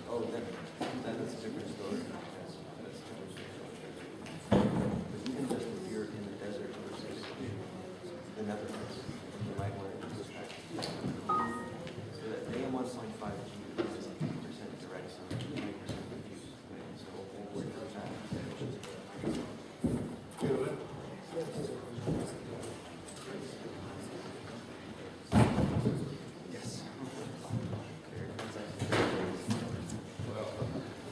Oh, that's a different story. That's a different story. But even just if you're in the desert versus the Netherlands, you might want to use that. So that AM 1.5G is 50% direct sun, 20% diffuse. Right? So we'll work on that. Yes.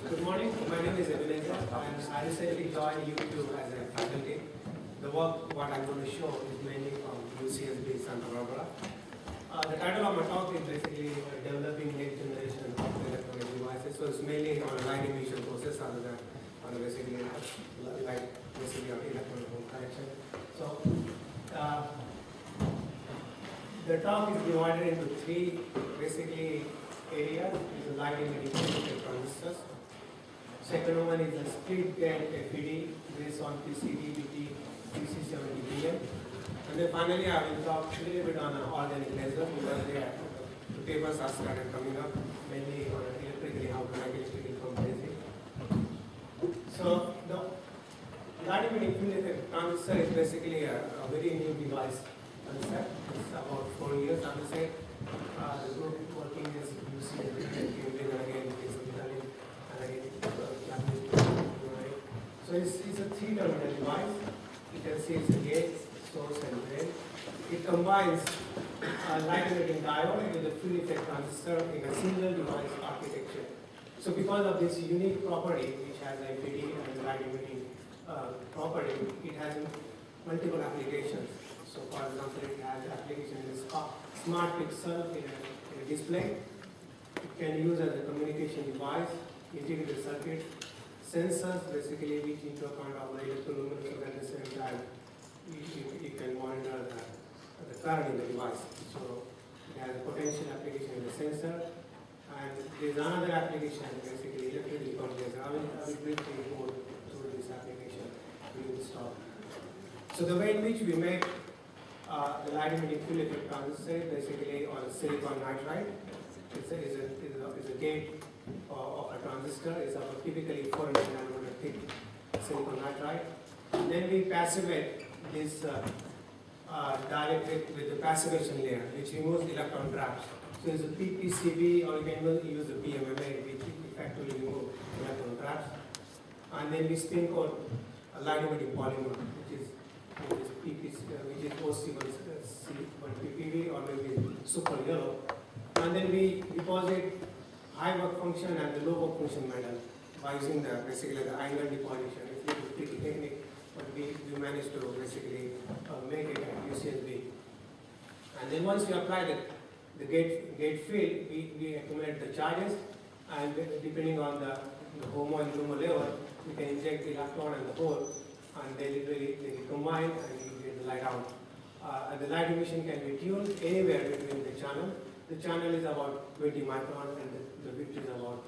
Good morning. My name is Ebenezer, and I recently joined YouTube as a faculty. The work, what I'm going to show, is mainly from UCSB Santa Barbara. The title of my talk is basically developing next generation of electronic devices. So it's mainly on a light emission process other than on a basically like basically on electronic home connection. So the talk is divided into three basically areas. It's a light emitting transistors. Second one is a split gate FED based on PCD, BT, PC70BM. And then finally I will talk a little bit on organic laser because the papers are started coming up mainly on electrically how to make electrically from basic. So the light emitting field effect transistor is basically a very new device concept. It's about 4 years I would say. The group working is UCSB and again so it's a three-terminal device. You can see it's a gate, source, and drain. It combines a light emitting diode with a field effect transistor in a single device architecture. So because of this unique property, which has a FED and light emitting property, it has multiple applications. So for example, it has application in smart pixel in a display. It can use as a communication device, integrated circuit, sensors basically which into account of the electroluminescence at the same time you can monitor the current in the device. So it has a potential application in the sensor, and there is another application basically electrically converter. I will briefly go through this application during this talk. So the way in which we make the light emitting field effect transistor is basically on silicon nitride. It's a gate of a transistor is about typically 400 nanometer thick silicon nitride. Then we passivate this dielectric with the passivation layer, which removes the electron traps. So it's a PPCB, or you can use the PMMA, which effectively removes electron traps. And then we spin coat a light emitting polymer, which is OC1PPV or maybe super yellow. And then we deposit high work function and the low work function metal by using basically the iron deposition. It's a little tricky technique, but we managed to basically make it at UCSB. And then once we apply the gate field, we accumulate the charges, and depending on the HOMO and LUMO level, we can inject the electron and the hole, and they get combined and you get the light out. And the light emission can be tuned anywhere between the channel. The channel is about 20 micron and the width is about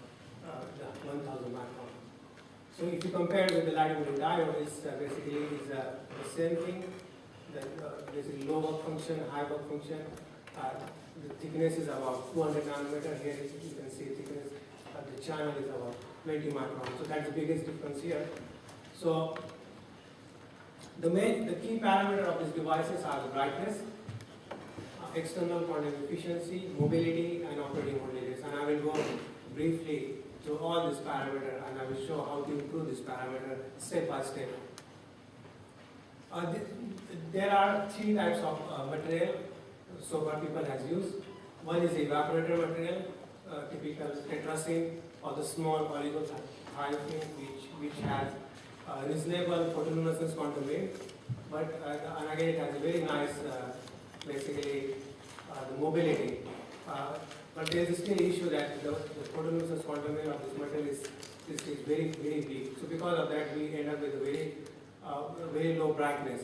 1000 micron. So if you compare with the light emitting diode, it's basically the same thing. Basically low work function, high work function. The thickness is about 200 nanometer. Here you can see thickness. The channel is about 20 micron. So that's the biggest difference here. So the key parameter of these devices are the brightness, external quantum efficiency, mobility, and operating voltages. And I will go briefly through all these parameters, and I will show how to improve this parameter step by step. There are three types of material so far people has used. One is the evaporator material, typical tetrasin, or the small oligothiophene, which has reasonable photoluminescence quantum wave, but and again it has a very nice basically the mobility. But there is still an issue that the photoluminescence quantum wave of this material is very, very weak. So because of that, we end up with a very low brightness.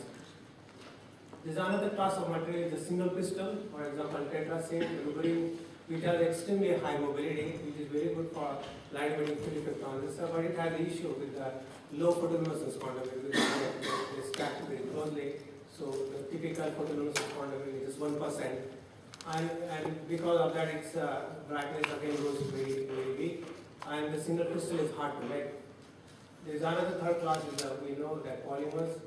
There's another class of material, the single crystal, for example, tetrasin, ruberine, which has extremely high mobility, which is very good for light emitting field effect transistor, but it has an issue with the low photoluminescence quantum wave, which they stack very closely. So the typical photoluminescence quantum wave is 1%. And because of that, its brightness again goes very, very weak, and the single crystal is hard to make. There is another third class, we know that polymers,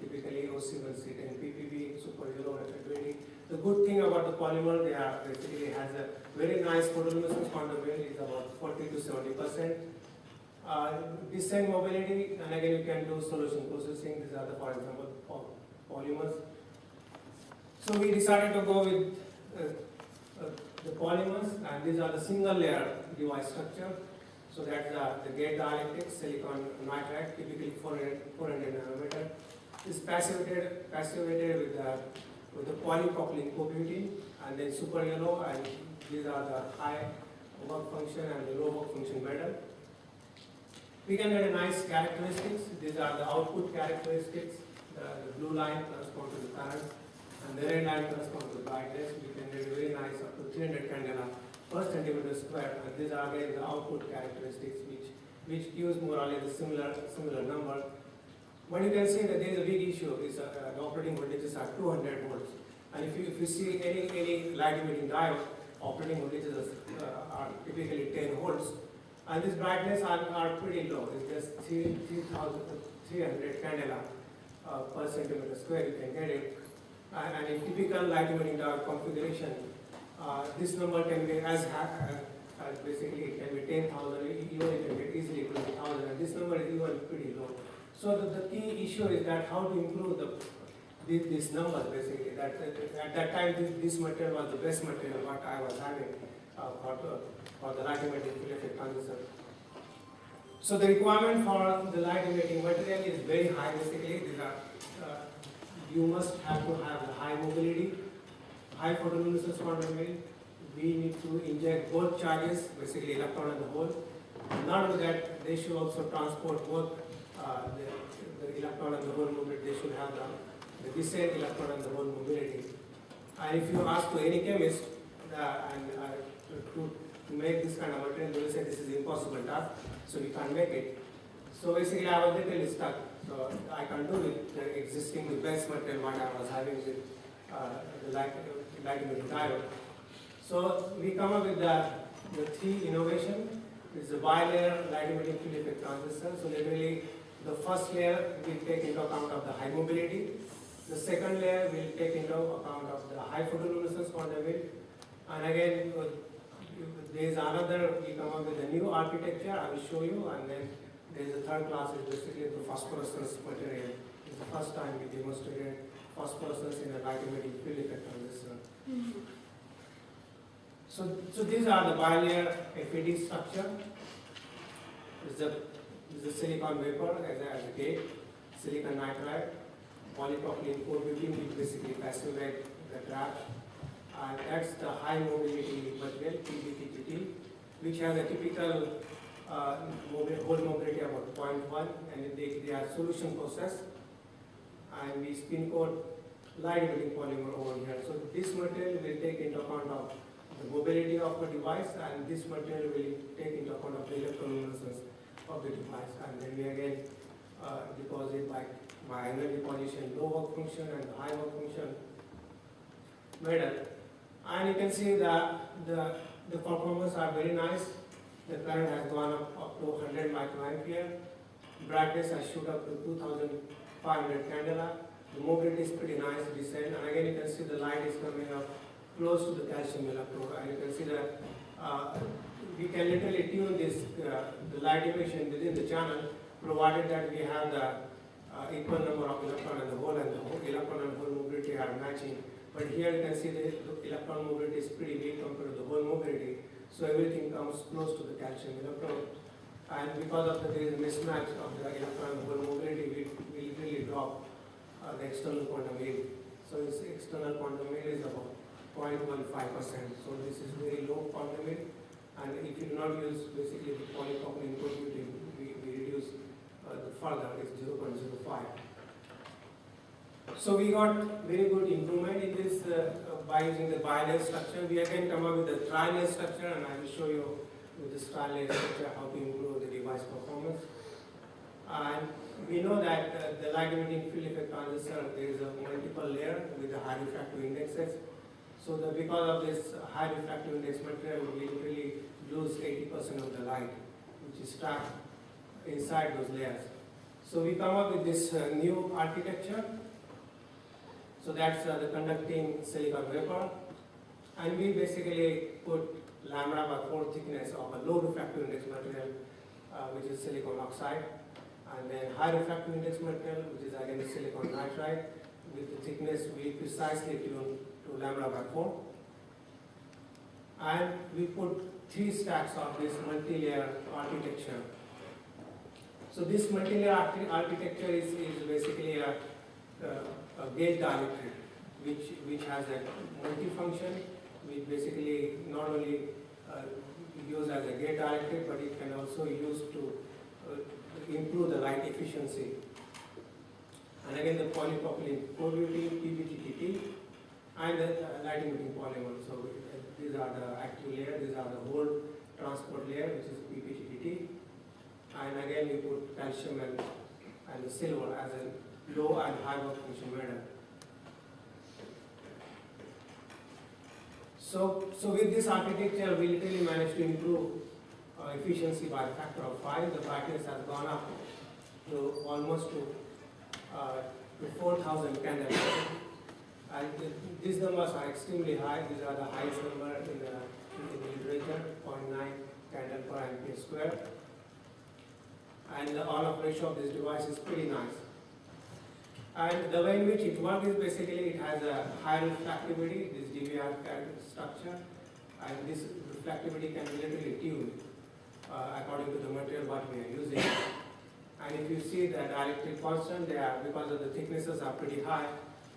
typically OC1C10, PPB, super yellow, FA20. The good thing about the polymer, they are basically has a very nice photoluminescence quantum value, is about 40 to 70%. Decent mobility, and again you can do solution processing. These are the, for example, polymers. So we decided to go with the polymers, and these are the single layer device structure. So that's the gate dielectric, silicon nitride, typically 400 nanometer. Is passivated with the polypropylene co-butene, and then super yellow, and these are the high work function and the low work function metal. We can get a nice characteristics. These are the output characteristics. The blue line corresponds to the current, and the red line corresponds to the brightness. We can get a very nice up to 300 candela per centimeter square. And these are again the output characteristics, which gives more or less a similar number. But you can see that there is a big issue. Is the operating voltages are 200 volts, and if you see any light emitting diode, operating voltages are typically 10 volts. And this brightness are pretty low. It's just 300 candela per centimeter square. You can get it. And in typical light emitting diode configuration, this number can be as basically it can be 10,000. Even it can get easily 20,000. And this number is even pretty low. So the key issue is that how to improve these numbers basically. That at that time this material was the best material what I was having for the light emitting field effect transistor. So the requirement for the light emitting material is very high basically. These are, you must have to have the high mobility, high photoluminescence quantum field. We need to inject both charges, basically electron and the hole. Not only that, they should also transport both the electron and the hole mobility. They should have the descent electron and the hole mobility. And if you ask to any chemist to make this kind of material, they will say this is impossible task, so we can't make it. So basically I was literally stuck. So I can't do it, the existing, the best material what I was having with the light emitting diode. So we come up with the three innovation. It's a bilayer light emitting field effect transistor. So literally the first layer will take into account of the high mobility. The second layer will take into account of the high photoluminescence quantum field. And again, there is another, we come up with a new architecture, I will show you, and then there is a third class, is basically the phosphorescence material. It's the first time we demonstrated phosphorescence in a light emitting field effect transistor. So these are the bilayer FET structure. This is the silicon vapor as a gate, silicon nitride, polypropylene co-butene, which basically passivate the trap. And that's the high mobility material, PBTPT, which has a typical hole mobility about 0.1, and they are solution process. And we spin coat light emitting polymer over here. So this material will take into account of the mobility of the device, and this material will take into account of the electroluminescence of the device. And then we again deposit by angle deposition, low work function and high work function metal. And you can see that the performance are very nice. The current has gone up to 100 microampere. Brightness has shoot up to 2,500 candela. The mobility is pretty nice, descent. And again, you can see the light is coming up close to the calcium electrode. And you can see that we can literally tune this the light emission within the channel, provided that we have the equal number of electron and the hole electron and hole mobility are matching. But here you can see the electron mobility is pretty weak compared to the hole mobility. So everything comes close to the calcium electrode. And because of that, there is a mismatch of the electron and hole mobility, we really drop the external quantum yield. So this external quantum yield is about 0.15%. So this is very low quantum yield. And if you do not use basically the polypropylene co-butene, we reduce further, it's 0.05. So we got very good improvement in this by using the bilayer structure. We again come up with the tri-layer structure, and I will show you with this tri-layer structure how to improve the device performance. And we know that the light emitting field effect transistor, there is a multiple layer with the high refractive indexes. So that because of this high refractive index material, we literally lose 80% of the light, which is trapped inside those layers. So we come up with this new architecture. So that's the conducting silicon vapor. And we basically put lambda by 4 thickness of a low refractive index material, which is silicon oxide. And then high refractive index material, which is again silicon nitride, with the thickness we precisely tuned to lambda by 4. And we put 3 stacks of this multi-layer architecture. So this multi-layer architecture is basically a gate dielectric, which has a multifunction, which basically not only used as a gate dielectric, but it can also use to improve the light efficiency. And again, the polypropylene core butene, PBTTT, and the light emitting polymer. So these are the active layer, these are the whole transport layer, which is PBTTT. And again, we put calcium and the silver as a low and high work function metal. So with this architecture, we literally managed to improve efficiency by a factor of 5. The brightness has gone up to almost to 4,000 candles. And these numbers are extremely high. These are the highest number in the literature, 0.9 candle per ampere square. And the on-off ratio of this device is pretty nice. And the way in which it works is basically it has a high reflectivity, this DVR structure, and this reflectivity can be literally tuned according to the material what we are using. And if you see the dielectric constant, they are, because of the thicknesses are pretty high,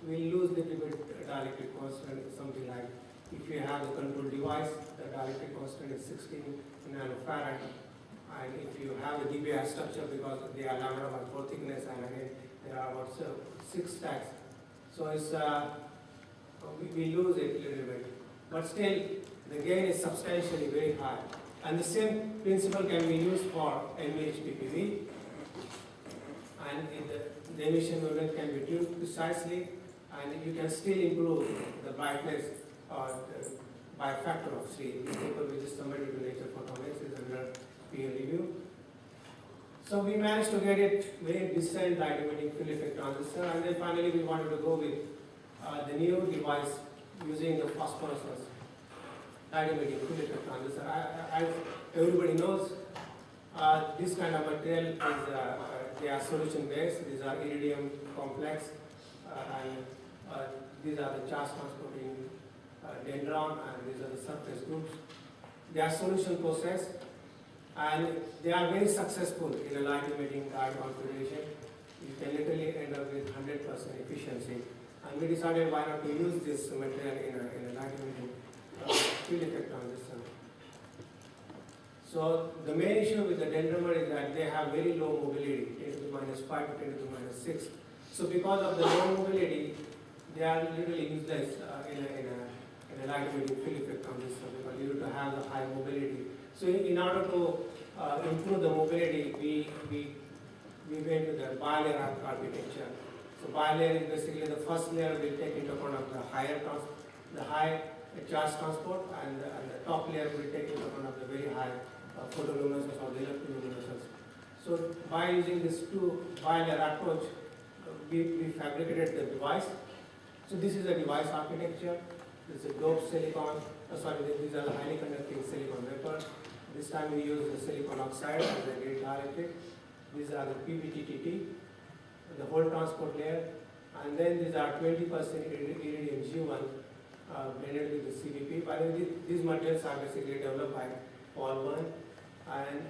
we lose little bit dielectric constant, something like, if you have the control device, the dielectric constant is 16 nanofarad. And if you have a DBR structure, because they are lambda by 4 thickness, and again, there are about 6 stacks. So it's, we lose it a little bit. But still, the gain is substantially very high. And the same principle can be used for MEHPPV. And the emission wavelength can be tuned precisely, and you can still improve the brightness by a factor of 3. This paper which is submitted to Nature Photometrics is under peer review. So we managed to get it very decent light emitting field effect transistor, and then finally we wanted to go with the new device using the phosphorescence light emitting field effect transistor. As everybody knows, this kind of material is they are solution based. These are iridium complex, and these are the charge transporting dendron, and these are the surface groups. They are solution process, and they are very successful in a light emitting diode configuration. You can literally end up with 100% efficiency. And we decided why not to use this material in a light emitting field effect transistor. So the main issue with the dendromer is that they have very low mobility, 10 to the minus 5 to 10 to the minus 6. So because of the low mobility, they are literally useless in a light emitting field effect transistor, because you need to have the high mobility. So in order to improve the mobility, we went with the bilayer architecture. So bilayer is basically the first layer will take into account of the high charge transport, and the top layer will take into account of the very high photoluminescence or the electroluminescence. So by using this two bilayer approach, we fabricated the device. So this is a device architecture. This is a doped silicon. These are the highly conducting silicon vapor. This time we use the silicon oxide as a gate dielectric. These are the PBTTT, the whole transport layer. And then these are 20% iridium G1 blended with the CVP. By the way, these materials are basically developed by Paul Byrne. And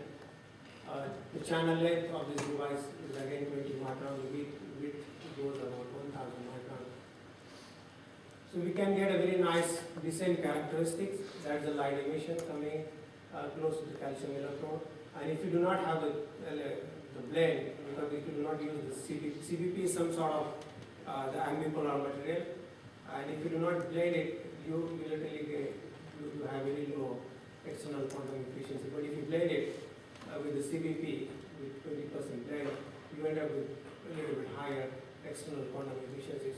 the channel length of this device is again 20 micron. The width goes about 1,000 micron. So we can get a very nice decent characteristics. That's the light emission coming close to the calcium electrode. And if you do not have the blend, because if you do not use the CVP is some sort of the ambipolar material, and if you do not blend it, you literally get, you have very low external quantum efficiency. But if you blend it with the CVP with 20% blend, you end up with a little bit higher external quantum efficiency.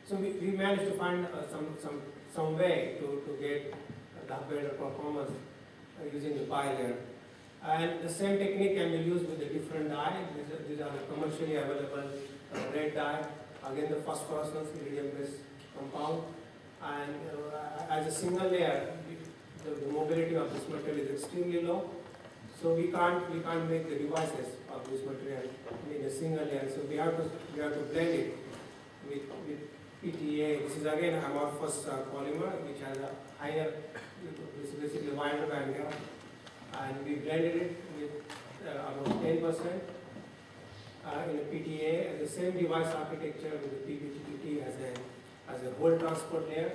So we managed to find some some way to get the better performance using the bilayer. And the same technique can be used with a different dye. These are the commercially available red dye. Again, the phosphorescence iridium-based compound. And as a single layer, the mobility of this material is extremely low. So we can't make the devices of this material in a single layer. So we have to blend it with PTA. This is again amorphous polymer which has a higher, this is basically wider band gap. And we blended it with about 10% in a PTA. And the same device architecture with the PBTT as a whole transport layer,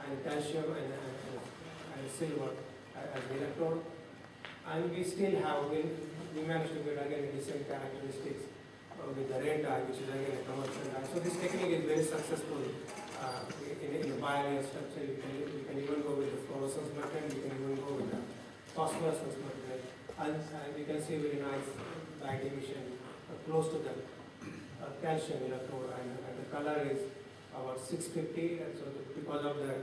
and calcium and silver as the electrode. And we still have, we managed to get again the same characteristics with the red dye, which is again a commercial dye. So this technique is very successful in the bilayer structure. You can even go with the fluorescence material, you can even go with the phosphorescence material. And you can see very nice light emission close to the calcium electrode, and the color is about 650, and so because of the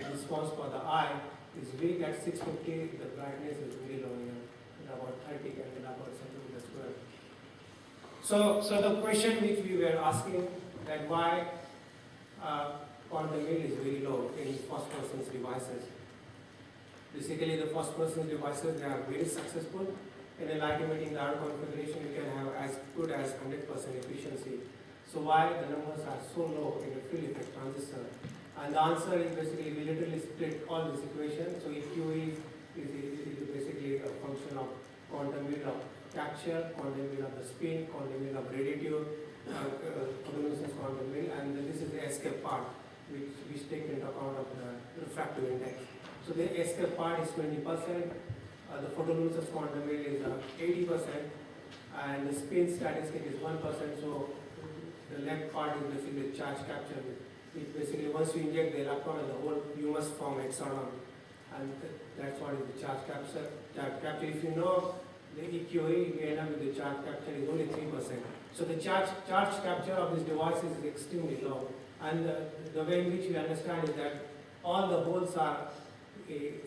response for the eye is weak at 650, the brightness is very low here, about 30 candela per centimeter square. So the question which we were asking, that why quantum yield is very low in phosphorescence devices. Basically, the phosphorescence devices, they are very successful. In a light emitting diode configuration, you can have as good as 100% efficiency. So why the numbers are so low in a field effect transistor? And the answer is basically we literally split all these equations. So EQE is basically a function of quantum yield of capture, quantum yield of the spin, quantum yield of radiative, photoluminescence quantum yield, and this is the escape part, which take into account of the refractive index. So the escape part is 20%, the photoluminescence quantum yield is 80%, and the spin statistic is 1%. So the left part is basically charge capture. It basically, once you inject the electron and the hole, you must form exciton, and that's what is the charge capture. Charge capture. If you know the EQE, we end up with the charge capture is only 3%. So the charge capture of this device is extremely low, and the way in which we understand is that all the holes are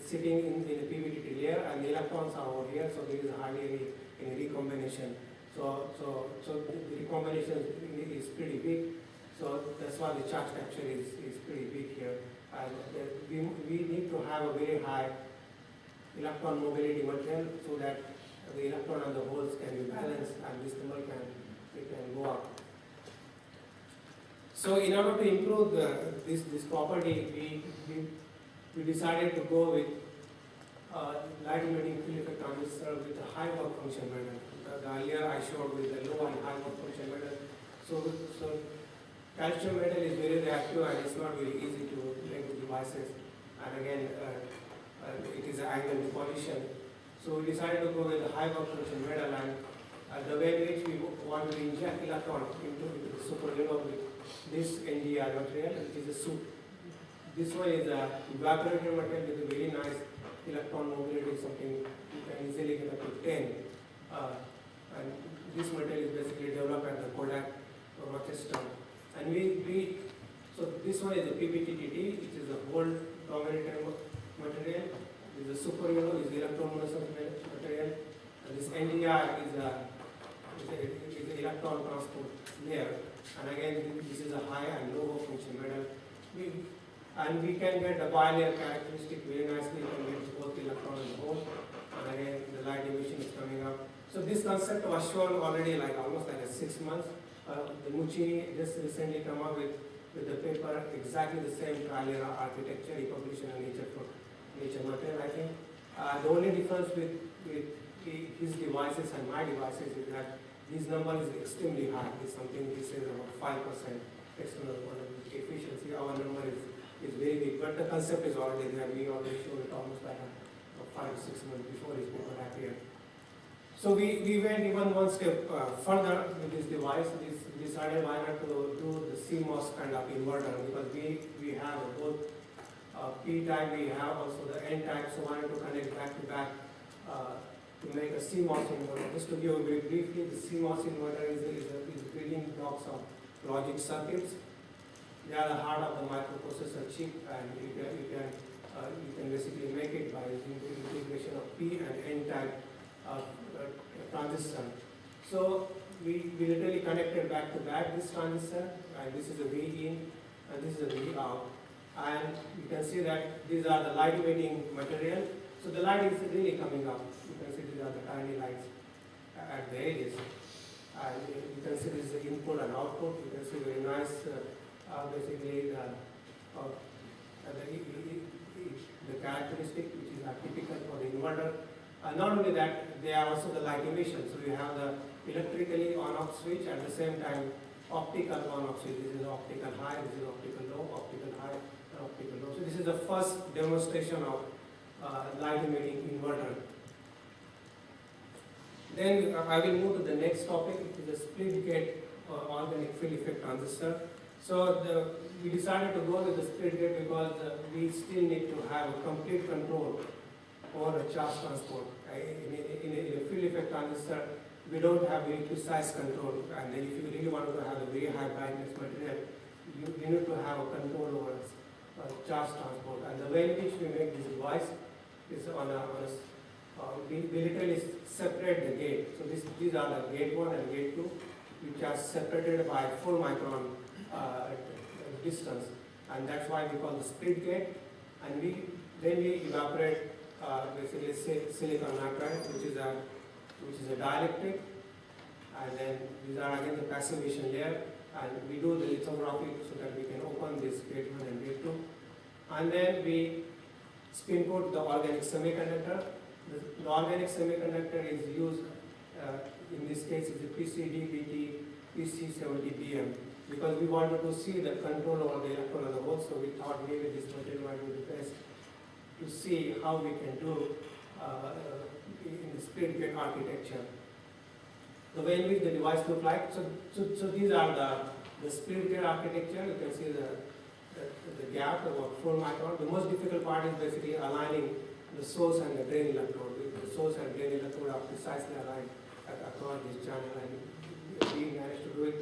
sitting in the PVDT layer, and the electrons are over here, so there is hardly any recombination. So the recombination is pretty big. So that's why the charge capture is pretty big here. And we need to have a very high electron mobility material so that the electron and the holes can be balanced, and this number can go up. So in order to improve this property, we decided to go with light emitting field effect transistor with a high work function metal. The earlier I showed with the low and high work function metal. So calcium metal is very reactive, and it's not very easy to make the devices. And again, it is an angle depollution. So we decided to go with a high work function metal, and the way in which we want to inject electron into the superlunar with this NdI material, which is a soup. This one is a evaporated material with a very nice electron mobility, something you can easily get up to 10. And this material is basically developed at the Kodak Rochester. And so this one is a PBTTT, which is a gold dominated material. This is a superlunar, is the electron-luminescent material. And this NdI is an electron transport layer. And again, this is a high and low function metal. And we can get the bilayer characteristic very nicely. We can get both the electron and the hole. And again, the light emission is coming up. So this concept was shown already almost 6 months. The Muccini just recently come up with the paper, exactly the same trial architecture, he published in Nature Material, I think. The only difference with his devices and my devices is that his number is extremely high. It's something he says about 5% external efficiency. Our number is very big, but the concept is already there. We already showed it almost 5 to 6 months before his paper appeared. So we went even one step further with this device. We decided why not to do the CMOS kind of inverter, because we have both P-type, we have also the N-type, so why not to connect back to back to make a CMOS inverter. Just to give you very briefly, the CMOS inverter is building blocks of logic circuits. They are the heart of the microprocessor chip, and you can basically make it by using the integration of P and N type transistor. So we literally connected back to back this transistor, and this is a V in, and this is a V out. And you can see that these are the light emitting material. So the light is really coming up. You can see these are the tiny lights at the edges. And you can see this is the input and output. You can see very nice, basically the characteristic which is typical for the inverter. Not only that, they are also the light emission. So you have the electrically on-off switch, at the same time optical on-off switch. This is optical high, this is optical low, optical high, and optical low. So this is the first demonstration of light emitting inverter. Then I will move to the next topic, which is the split gate organic field effect transistor. So we decided to go with the split gate because we still need to have a complete control over the charge transport. In a field effect transistor, we don't have very precise control, and then if you really want to have a very high brightness material, you need to have a control over charge transport. And the way in which we make this device is we literally separate the gate. So these are the gate 1 and gate 2, which are separated by 4 micron distance, and that's why we call the split gate. And then we evaporate basically silicon nitride, which is a dielectric, and then these are again the passivation layer, and we do the lithography so that we can open this gate 1 and gate 2, and then we spin coat the organic semiconductor. The organic semiconductor is used in this case is the PCDBT PC70BM, because we wanted to see the control over the electron and the hole, so we thought maybe this material might be the best to see how we can do in the split gate architecture. The way in which the device look like, so these are the split gate architecture. You can see the gap about 4 micron. The most difficult part is basically aligning the source and the drain electrode. The source and drain electrode are precisely aligned across this channel, and we managed to do it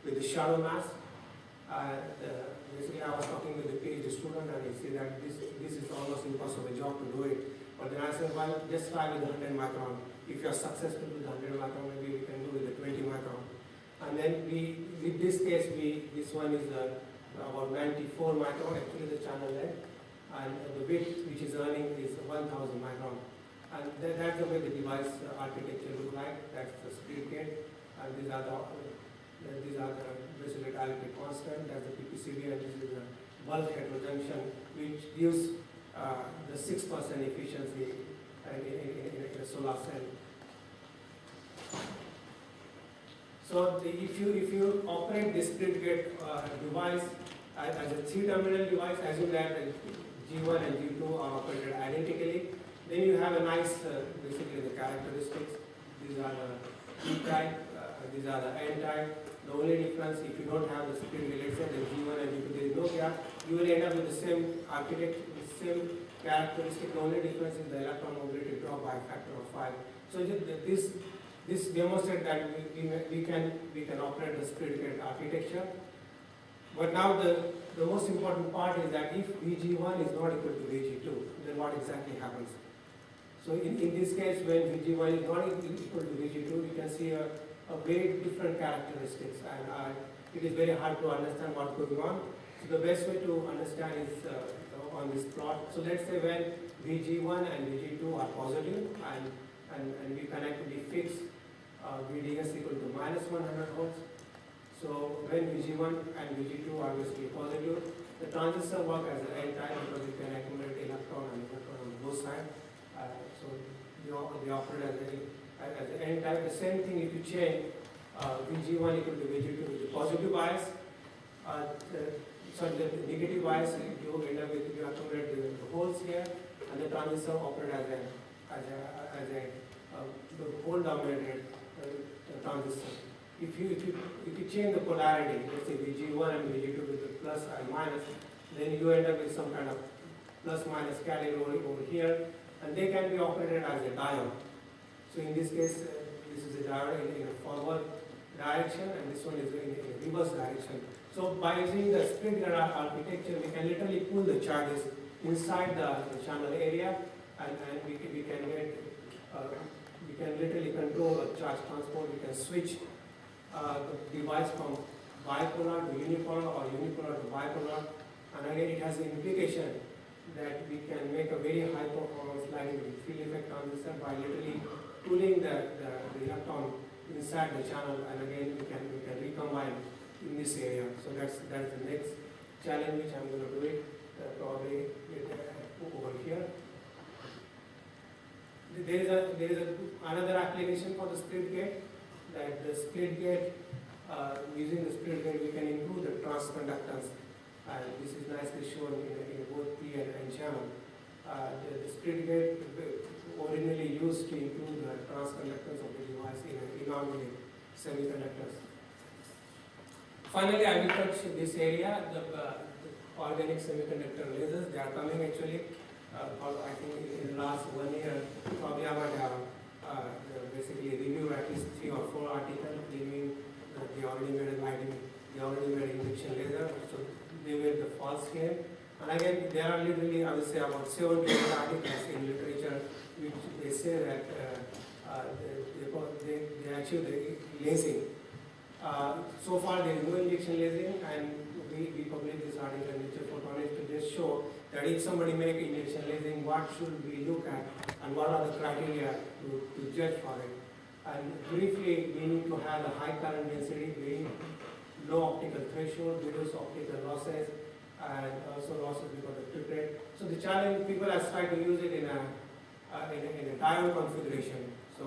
with the shadow mask. Basically, I was talking with the PhD student, and he said that this is almost impossible job to do it. But then I said, well, just try with the 100 micron. If you are successful with the 100 micron, maybe we can do with the 20 micron. And then with this case, this one is about 94 micron, actually the channel length, and the width which is earning is 1000 micron. And that's the way the device architecture look like. That's the split gate, and these are the basically dielectric constant. That's the PPCB, and this is the bulk heterojunction, which gives the 6% efficiency in a solar cell. So if you operate this split gate device as a 3-terminal device, assume that G1 and G2 are operated identically, then you have a nice, basically the characteristics. These are the P type, these are the N type. The only difference, if you don't have the split gate, let's say the G1 and G2, there is no gap, you will end up with the same architecture, the same characteristic. The only difference is the electron mobility drop by a factor of 5. So this demonstrates that we can operate the split gate architecture. But now the most important part is that if VG1 is not equal to VG2, then what exactly happens? So in this case, when VG1 is not equal to VG2, you can see a very different characteristics, and it is very hard to understand what's going on. So the best way to understand is on this plot. So let's say when VG1 and VG2 are positive, and we connectively fix VDS equal to -100 volts. So when VG1 and VG2 are basically positive, the transistor work as an N-type because it can accumulate electron and electron on both sides. So they operate as an N-type. The same thing if you change VG1 equal to VG2 with the positive bias, the negative bias, you end up with, you accumulate the holes here, and the transistor operate as a hole dominated transistor. If you change the polarity, let's say VG1 and VG2 with the plus and minus, then you end up with some kind of plus minus category over here, and they can be operated as a diode. So in this case, this is a diode in a forward direction, and this one is in a reverse direction. So by using the split girder architecture, we can literally pull the charges inside the channel area, and we can get, we can literally control the charge transport. We can switch the device from bipolar to unipolar or unipolar to bipolar. And again, it has the implication that we can make a very high performance lighting field effect transistor by literally pulling the electron inside the channel, and again we can recombine in this area. So that's the next challenge which I'm going to do it probably over here. There is another application for the split gate, that the split gate, using the split gate we can improve the transconductance, and this is nicely shown in both P and N channel. The split gate originally used to improve the transconductance of the device in inorganic semiconductors. Finally, I will touch this area, the organic semiconductor lasers. They are coming actually, I think in the last 1 year, probably I might have basically reviewed at least 3 or 4 articles claiming that they already made a lighting, they already made induction laser, so they were the false claim. And again, there are literally, I would say, about 7 to 8 articles in literature which they say that they achieve the lasing. So far, there is no injection lasing, and we published this article in Nature Photonics to just show that if somebody make injection lasing, what should we look at and what are the criteria to judge for it. And briefly, we need to have a high current density, very low optical threshold, reduce optical losses, and also losses because of trip rate. So the challenge, people have tried to use it in a diode configuration. So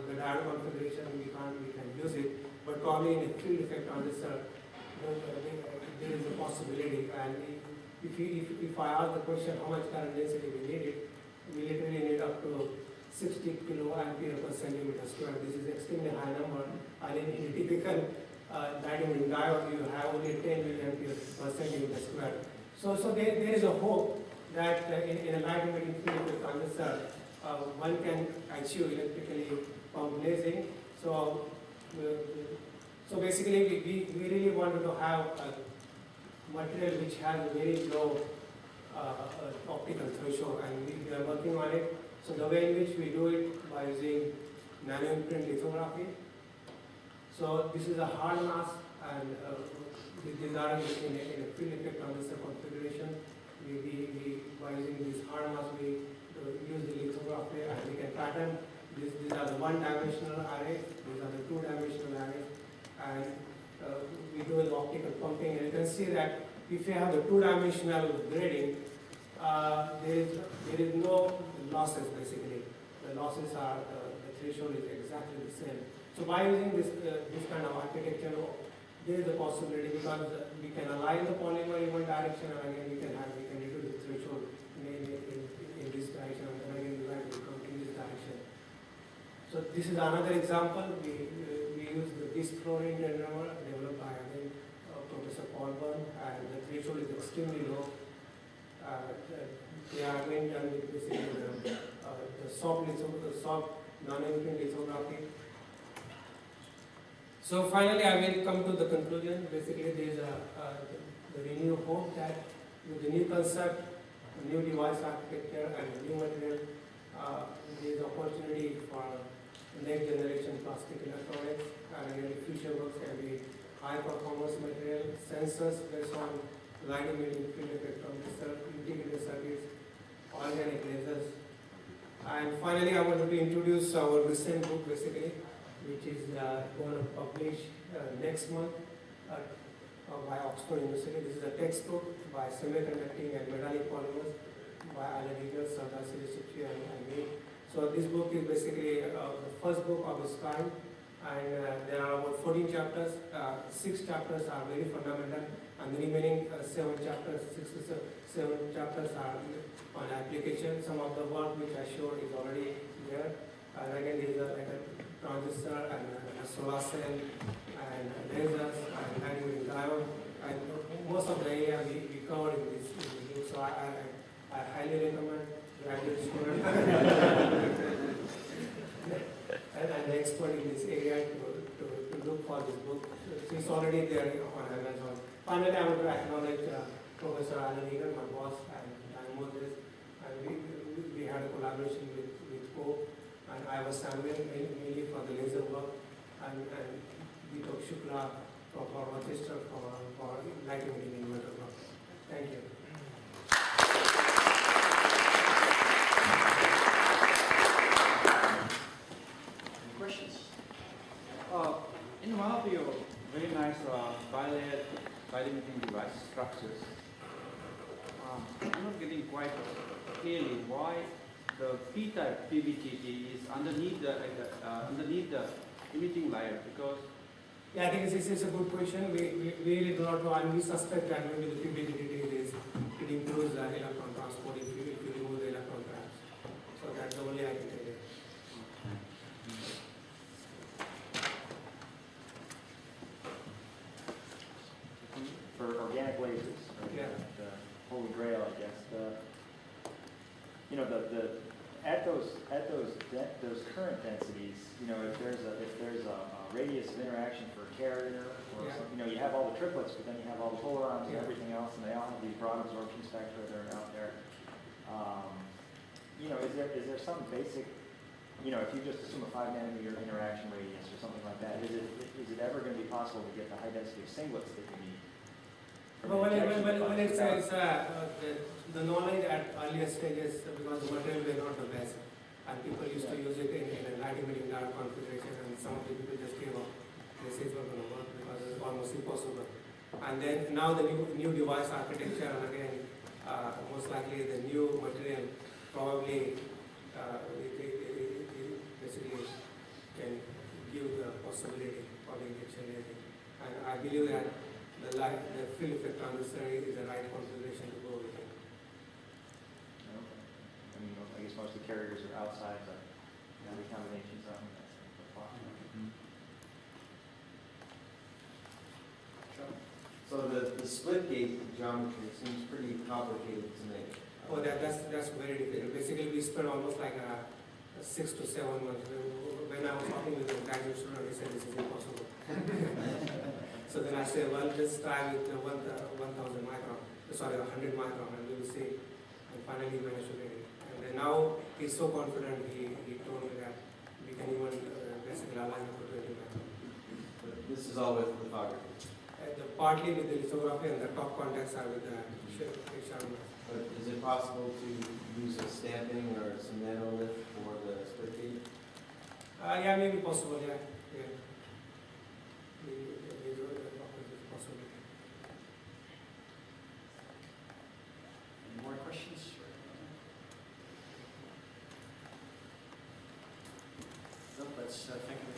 the diode configuration, we can use it, but probably in a field effect transistor, there is a possibility. And if I ask the question how much current density we need it, we literally need up to 60 kiloampere per centimeter square. This is extremely high number. And in a typical diode, you have only 10 milliampere per centimeter square. So there is a hope that in a light emitting field effect transistor, one can achieve electrically pump lasing. So basically, we really wanted to have a material which has a very low optical threshold, and we are working on it. So the way in which we do it by using nanoimprint lithography. So this is a hard mask, and these are in a field effect transistor configuration. By using this hard mask, we use the lithography, and we can pattern. These are the one-dimensional arrays. These are the two-dimensional arrays, and we do the optical pumping. And you can see that if you have the two-dimensional grading, there is no losses basically. The losses are the threshold is exactly the same. So by using this kind of architecture, there is a possibility because we can align the polymer in one direction, and again we can reduce the threshold in this direction, and again we will come in this direction. So this is another example. We use the disfluorine dendromer developed by Professor Paul Byrne, and the threshold is extremely low. They are again done with basically the soft non-imprint lithography. So finally, I will come to the conclusion. Basically, there is the renewed hope that with the new concept, a new device architecture, and a new material, there is opportunity for next generation plastic electronics, and the future works can be high performance material, sensors based on light emitting field effect transistor, integrated circuits, organic lasers. And finally, I wanted to introduce our recent book basically, which is going to publish next month by Oxford University. This is a textbook by Semiconducting and Metallic Polymers by Alan Eagles, Sardar Sirishichi, and me. So this book is basically the first book of its kind, and there are about 14 chapters. 6 chapters are very fundamental, and the remaining 7 chapters, 6 to 7 chapters are on application. Some of the work which I showed is already there. And again, these are like a transistor and a solar cell and lasers and light-emitting diode. And most of the area we covered in this book. So I highly recommend graduate students and an expert in this area to look for this book. It's already there on Amazon. Finally, I want to acknowledge Professor Alan Egan, my boss, and Moses. And we had a collaboration with Pope, and I was Samuel mainly for the laser work, and Deepak Shukla for Rochester for light emitting inverter work. Thank you. Any questions? In one of your very nice bi-limiting device structures, I'm not getting quite clearly why the P-type PBGT is underneath the emitting layer, because Yeah, I think this is a good question. We really do not know, and we suspect that maybe the PBGT is it improves the electron transport if you remove the electron traps. So that's the only I can tell you. For organic lasers, or Yeah. the holy grail, I guess. At those current densities, if there's a radius of interaction for a carrier, or Yeah. something, you have all the triplets, but then you have all the polar arms and Yeah. everything else, and they all have these broad absorption spectra that are out there. Is there some basic, if you just assume a 5 nanometer interaction radius or something like that, is it ever going to be possible to get the high density of singlets that you need? But when it says the knowledge at earlier stages, because the material were not the best, and people used to use it in a light emitting diode configuration, and some of the people just gave up. They say it's not going to work because it's almost impossible. And then now the new device architecture, and again, most likely the new material probably it basically can give the possibility for the injection lasing. And I believe that the field effect transistor is the right configuration to go with it. I guess most of the carriers are outside the recombination zone. That's possible. So the split gate geometry seems pretty complicated to me. Oh, that's very difficult. Basically, we spent almost like 6 to 7 months. When I was talking with the graduate student, he said this is impossible. So then I said, well, just try with 1,000 micron, 100 micron, and we will see. And finally, he managed to get it. And then now he's so confident, he told me that we can even basically align it for 20 micron. But this is all with lithography. Partly with the lithography, and the top contacts are with the Sharma. But is it possible to use a stamping or some nanolith for the split gate? Yeah, maybe possible, yeah. Maybe possible. any more questions? No, let's thank you.